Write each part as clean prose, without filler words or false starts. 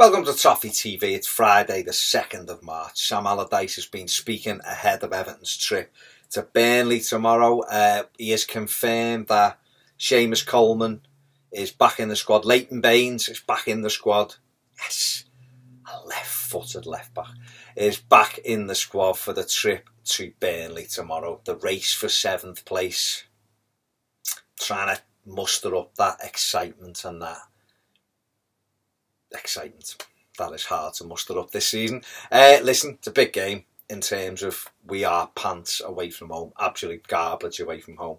Welcome to Toffee TV. It's Friday the 2nd of March. Sam Allardyce has been speaking ahead of Everton's trip to Burnley tomorrow. He has confirmed that Seamus Coleman is back in the squad. Leighton Baines is back in the squad. Yes, a left-footed left-back is back in the squad for the trip to Burnley tomorrow. The race for 7th place. Trying to muster up that excitement and that that is hard to muster up this season. Listen, it's a big game in terms of we are pants away from home, absolute garbage away from home.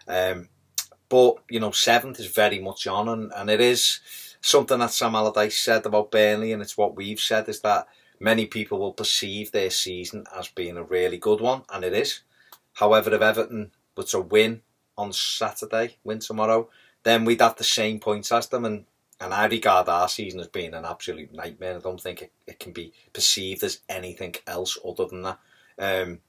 But you know, 7th is very much on, and it is something that Sam Allardyce said about Burnley, and it's what we've said, is that many people will perceive their season as being a really good one, and it is. However, if Everton were to win on Saturday, win tomorrow, then we'd have the same points as them, and I regard our season as being an absolute nightmare. I don't think it can be perceived as anything else other than that.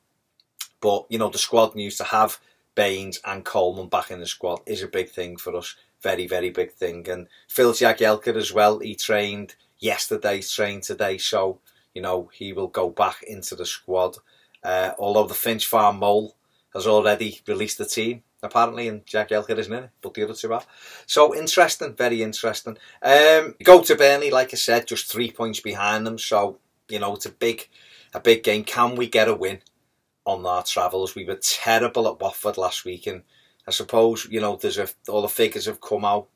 But, you know, the squad news to have Baines and Coleman back in the squad is a big thing for us. Very, very big thing. And Phil Jagielka as well, he trained yesterday, trained today. So, you know, he will go back into the squad. Although the Finch Farm Mole has already released the team, apparently, and Jagielka isn't in it, but the other two are. So interesting, very interesting. Go to Burnley, like I said, just 3 points behind them. So, you know, it's a big game. Can we get a win on our travels? We were terrible at Watford last week, and I suppose, you know, all the figures have come out.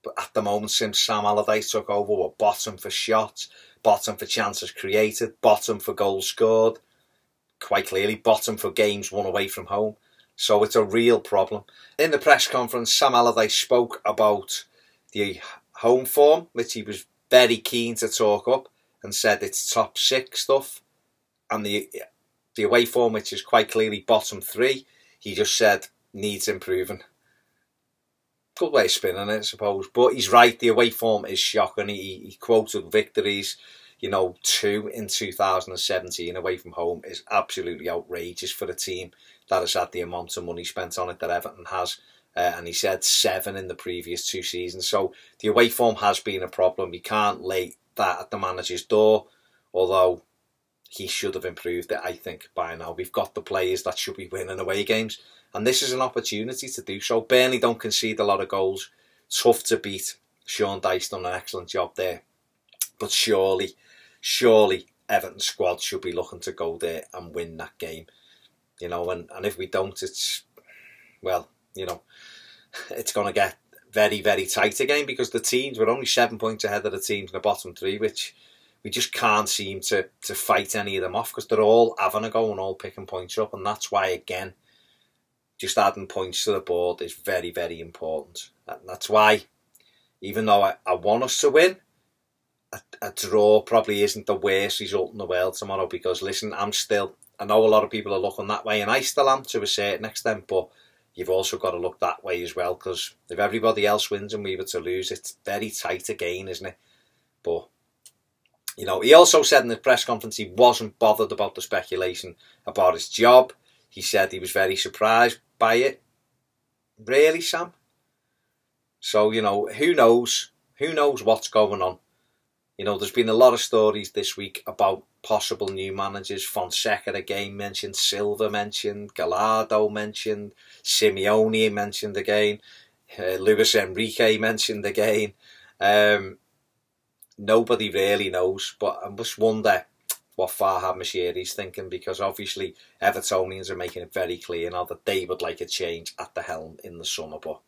But at the moment, since Sam Allardyce took over, we're bottom for shots, bottom for chances created, bottom for goals scored. Quite clearly, bottom for games won away from home. So it's a real problem. In the press conference, Sam Allardyce spoke about the home form, which he was very keen to talk up, and said it's top 6 stuff. And the away form, which is quite clearly bottom 3, he just said needs improving. Good way of spinning it, I suppose. But he's right, the away form is shocking. He quoted victories. You know, 2 in 2017 away from home is absolutely outrageous for a team that has had the amount of money spent on it that Everton has. And he said 7 in the previous 2 seasons. So the away form has been a problem. We can't lay that at the manager's door, although he should have improved it, I think, by now. We've got the players that should be winning away games, and this is an opportunity to do so. Burnley don't concede a lot of goals. Tough to beat. Sean Dyche done an excellent job there. But surely Everton's squad should be looking to go there and win that game. You know, and if we don't, it's, well, you know, it's going to get very, very tight again, because the teams, we're only 7 points ahead of the teams in the bottom 3, which we just can't seem to fight any of them off, because they're all having a go and all picking points up. And that's why, again, just adding points to the board is very, very important. And that's why, even though I want us to win, a draw probably isn't the worst result in the world tomorrow, because listen, I know a lot of people are looking that way, and I still am to a certain extent, but you've also got to look that way as well, because if everybody else wins and we were to lose, it's very tight again, isn't it? But, you know, he also said in the press conference he wasn't bothered about the speculation about his job. He said he was very surprised by it. Really, Sam? So, you know, who knows what's going on. You know, there's been a lot of stories this week about possible new managers. Fonseca again mentioned, Silva mentioned, Gallardo mentioned, Simeone mentioned again, Luis Enrique mentioned again. Nobody really knows, but I just wonder what Farhad Moshiri's thinking, because obviously Evertonians are making it very clear now that they would like a change at the helm in the summer, but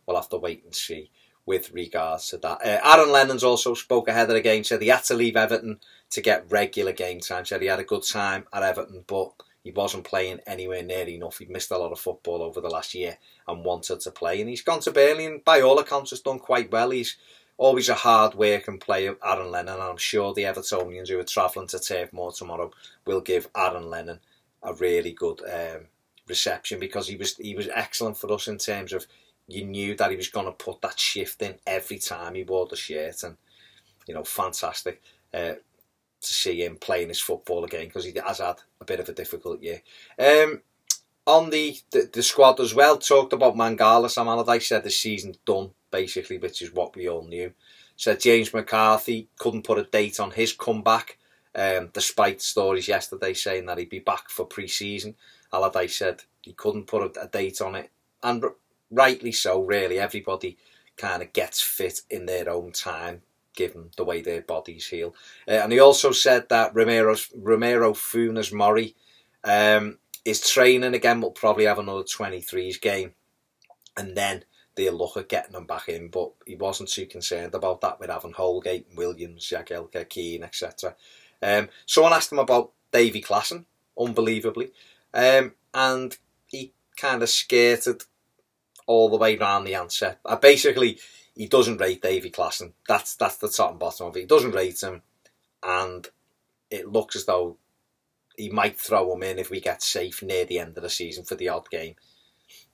we'll have to wait and see with regards to that. Aaron Lennon's also spoke ahead of the game, said he had to leave Everton to get regular game time, said he had a good time at Everton, but he wasn't playing anywhere near enough. He'd missed a lot of football over the last year and wanted to play, and he's gone to Burnley and by all accounts has done quite well. He's always a hard working player, Aaron Lennon, and I'm sure the Evertonians who are travelling to Turf Moor tomorrow will give Aaron Lennon a really good reception, because he was excellent for us in terms of, you knew that he was going to put that shift in every time he wore the shirt, and, you know, fantastic to see him playing his football again, because he has had a bit of a difficult year. on the squad as well, talked about Mangala. Sam Allardyce said the season's done, basically, which is what we all knew. Said James McCarthy couldn't put a date on his comeback, despite stories yesterday saying that he'd be back for pre-season. Allardyce said he couldn't put a date on it, and rightly so, really. Everybody kind of gets fit in their own time, given the way their bodies heal. And he also said that Romero Funes Mori is training again, will probably have another 23s game, and then they'll look at getting him back in. But he wasn't too concerned about that with having Holgate, Williams, Jagielka, Keane, etc. Someone asked him about Davy Klaassen, unbelievably, and he kind of skirted all the way round the answer. Basically, he doesn't rate Davy Klaassen. That's the top and bottom of it. He doesn't rate him, and it looks as though he might throw him in if we get safe near the end of the season for the odd game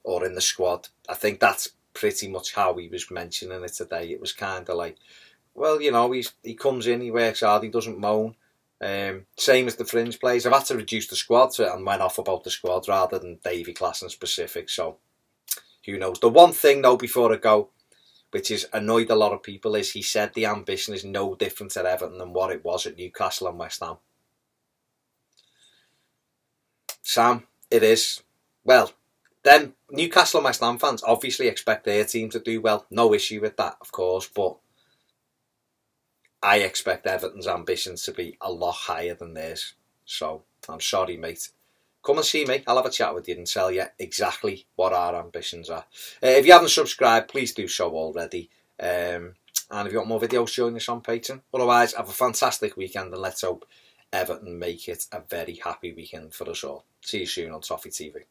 or in the squad. I think that's pretty much how he was mentioning it today. It was kind of like, well, you know, he comes in, he works hard, he doesn't moan. Same as the fringe players. I've had to reduce the squad and went off about the squad rather than Davy Klaassen specific, so who knows. The one thing though before I go, which has annoyed a lot of people, is he said the ambition is no different at Everton than what it was at Newcastle and West Ham. Sam, it is. Well, then Newcastle and West Ham fans obviously expect their team to do well. No issue with that, of course, but I expect Everton's ambitions to be a lot higher than theirs. So, I'm sorry, mate. Come and see me. I'll have a chat with you and tell you exactly what our ambitions are. If you haven't subscribed, please do so already. And if you want more videos, join us on Patreon. Otherwise, have a fantastic weekend and let's hope Everton make it a very happy weekend for us all. See you soon on Toffee TV.